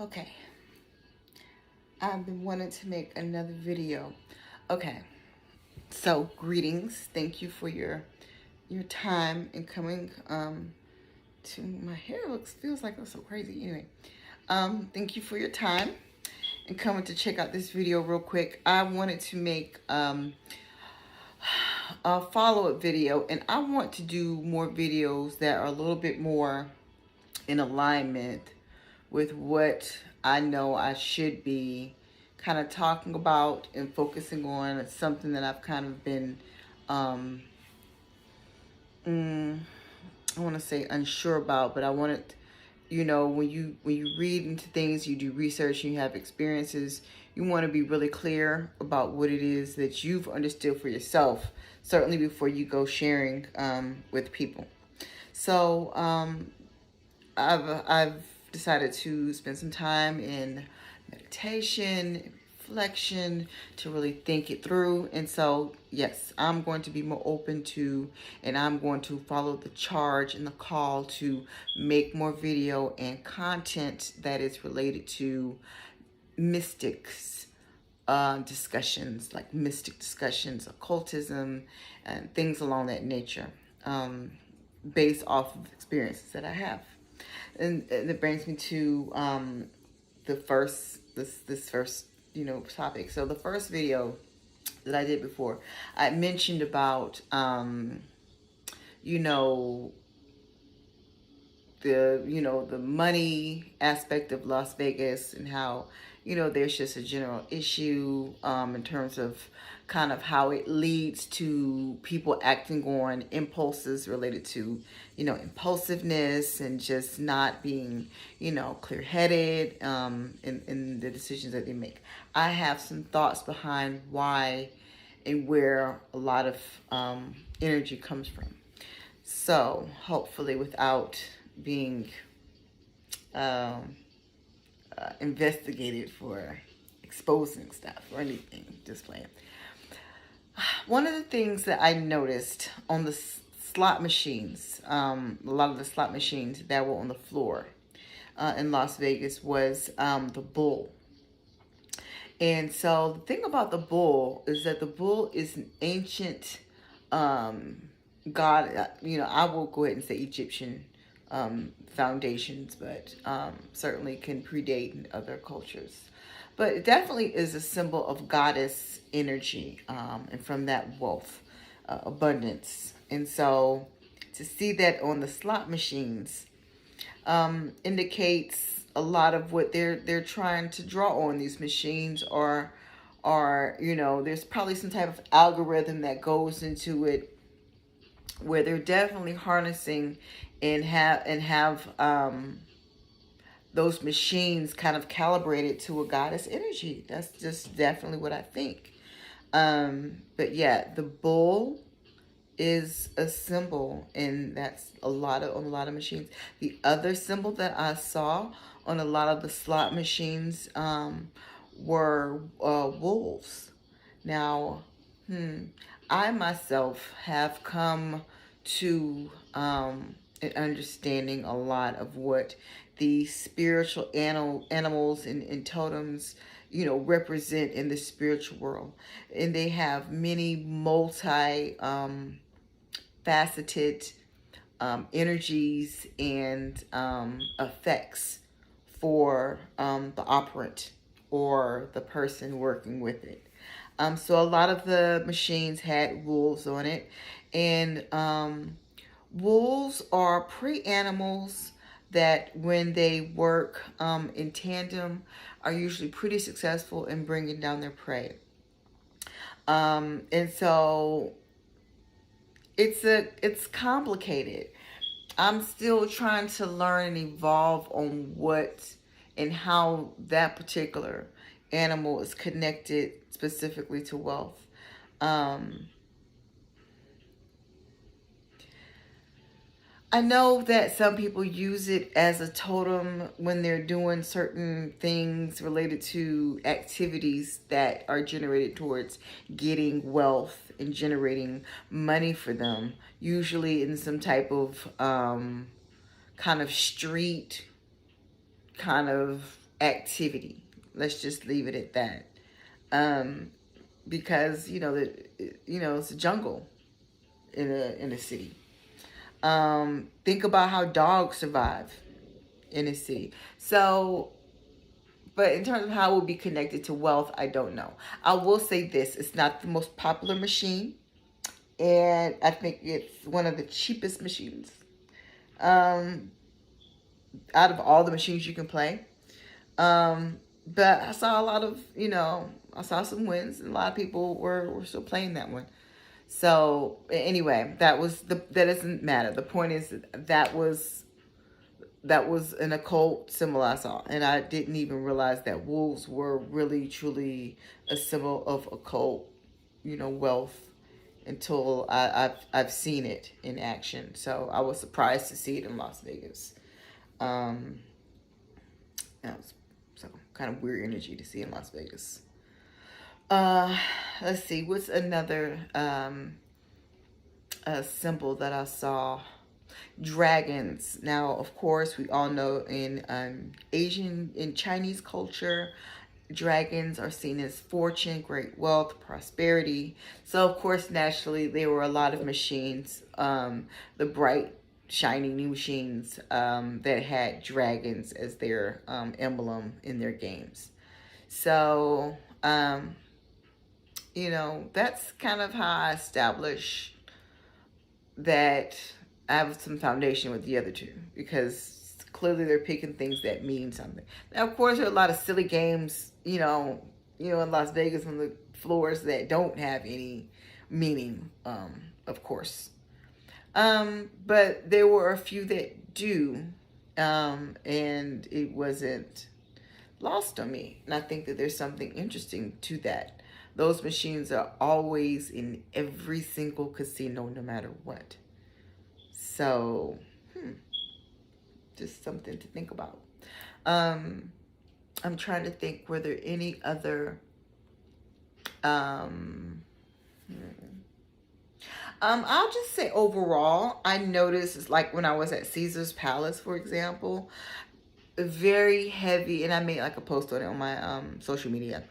Okay, I've been wanting to make another video. Okay, so greetings. Thank you for your time and coming to my hair feels like it's so crazy. Anyway, thank you for your time and coming to check out this video real quick. I wanted to make a follow-up video, and I want to do more videos that are a little bit more in alignment with what I know I should be kind of talking about and focusing on. It's something that I've kind of been, I want to say unsure about, but I wanted, when you read into things, you do research, and you have experiences, you want to be really clear about what it is that you've understood for yourself, certainly before you go sharing with people. So I've decided to spend some time in meditation, reflection, to really think it through. And so, yes, I'm going to be more open to, and I'm going to follow the charge and the call to make more video and content that is related to mystics, discussions, like mystic discussions, occultism, and things along that nature, based off of experiences that I have. And it brings me to this first topic. So the first video that I did before, I mentioned about the money aspect of Las Vegas, and how there's just a general issue in terms of kind of how it leads to people acting on impulses related to impulsiveness, and just not being clear-headed in the decisions that they make. I have some thoughts behind why and where a lot of energy comes from. So hopefully, without being investigated for exposing stuff or anything, just playing. One of the things that I noticed on the slot machines, a lot of the slot machines that were on the floor in Las Vegas, was the bull. And so the thing about the bull is that the bull is an ancient god. I will go ahead and say Egyptian foundations, but certainly can predate in other cultures. But it definitely is a symbol of goddess energy, and from that wealth, abundance. And so to see that on the slot machines indicates a lot of what they're trying to draw on these machines, or there's probably some type of algorithm that goes into it, where they're definitely harnessing and have those machines kind of calibrated to a goddess energy. That's just definitely what I think. But yeah, the bull is a symbol, and that's on a lot of machines. The other symbol that I saw on a lot of the slot machines were wolves. Now, I myself have come to an understanding a lot of what the spiritual animals and totems represent in the spiritual world, and they have many multi faceted energies and effects for the operant or the person working with it. So a lot of the machines had wolves on it, and wolves are prey animals that, when they work in tandem, are usually pretty successful in bringing down their prey. And so it's complicated. I'm still trying to learn and evolve on what and how that particular animal is connected specifically to wealth. I know that some people use it as a totem when they're doing certain things related to activities that are generated towards getting wealth and generating money for them, usually in some type of kind of street kind of activity. Let's just leave it at that. Um, because it's a jungle in a city. Think about how dogs survive in a city. So, but in terms of how it will be connected to wealth, I don't know. I will say this: it's not the most popular machine, and I think it's one of the cheapest machines. Um, Out of all the machines you can play. But I saw a lot of, I saw some wins, and a lot of people were still playing that one. So anyway, that doesn't matter. The point is that was an occult symbol I saw, and I didn't even realize that wolves were really truly a symbol of occult, wealth until I've seen it in action. So I was surprised to see it in Las Vegas. Um, so kind of weird energy to see in Las Vegas. Let's see, what's another symbol that I saw? Dragons. Now, of course, we all know in Chinese culture, dragons are seen as fortune, great wealth, prosperity. So, of course, naturally, there were a lot of machines, the bright, shiny new machines that had dragons as their emblem in their games. So, that's kind of how I establish that I have some foundation with the other two, because clearly they're picking things that mean something. Now, of course, there are a lot of silly games, in Las Vegas on the floors that don't have any meaning, of course. But there were a few that do, and it wasn't lost on me. And I think that there's something interesting to that. Those machines are always in every single casino, no matter what. So, just something to think about. I'm trying to think, were there any other, I'll just say overall, I noticed, like when I was at Caesar's Palace, for example, very heavy, and I made like a post on it on my social media,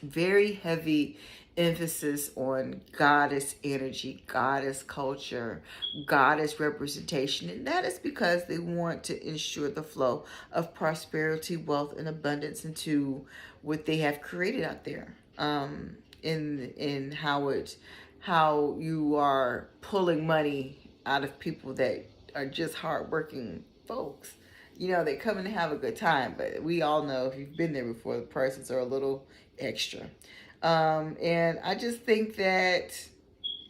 very heavy emphasis on goddess energy, goddess culture, goddess representation. And that is because they want to ensure the flow of prosperity, wealth, and abundance into what they have created out there. In how you are pulling money out of people that are just hardworking folks. They come in to have a good time, but we all know, if you've been there before, the prices are a little extra. And I just think that,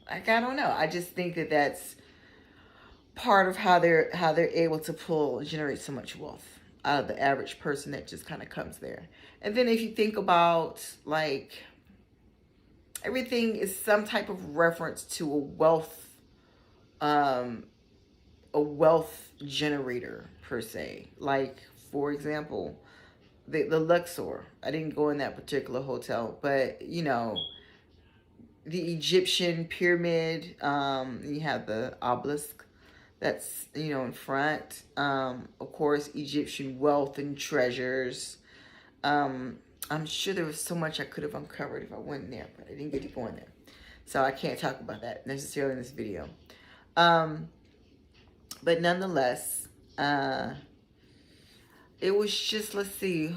I don't know. I just think that that's part of how they're able to generate so much wealth out of the average person that just kind of comes there. And then if you think about, like, everything is some type of reference to a wealth generator per se. Like, for example, the Luxor. I didn't go in that particular hotel, but the Egyptian pyramid. You have the obelisk that's in front. Of course, Egyptian wealth and treasures. I'm sure there was so much I could have uncovered if I went there, but I didn't get to go in there, so I can't talk about that necessarily in this video. But nonetheless, it was just, let's see,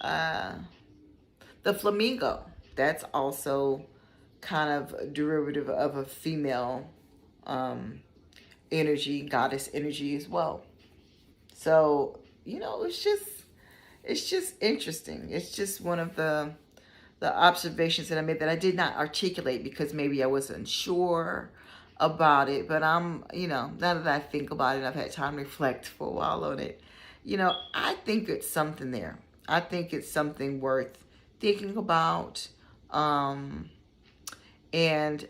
the flamingo. That's also kind of a derivative of a female energy, goddess energy as well. So, it's just interesting. It's just one of the observations that I made that I did not articulate because maybe I wasn't sure about it. But now that I think about it, I've had time to reflect for a while on it. I think it's something there. I think it's something worth thinking about. And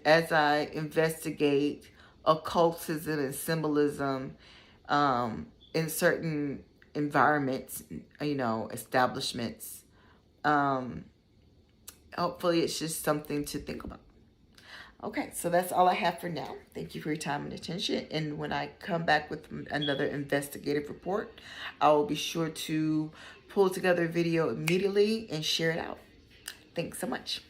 as I investigate occultism and symbolism in certain environments, establishments, hopefully it's just something to think about. Okay, so that's all I have for now. Thank you for your time and attention. And when I come back with another investigative report, I will be sure to pull together a video immediately and share it out. Thanks so much.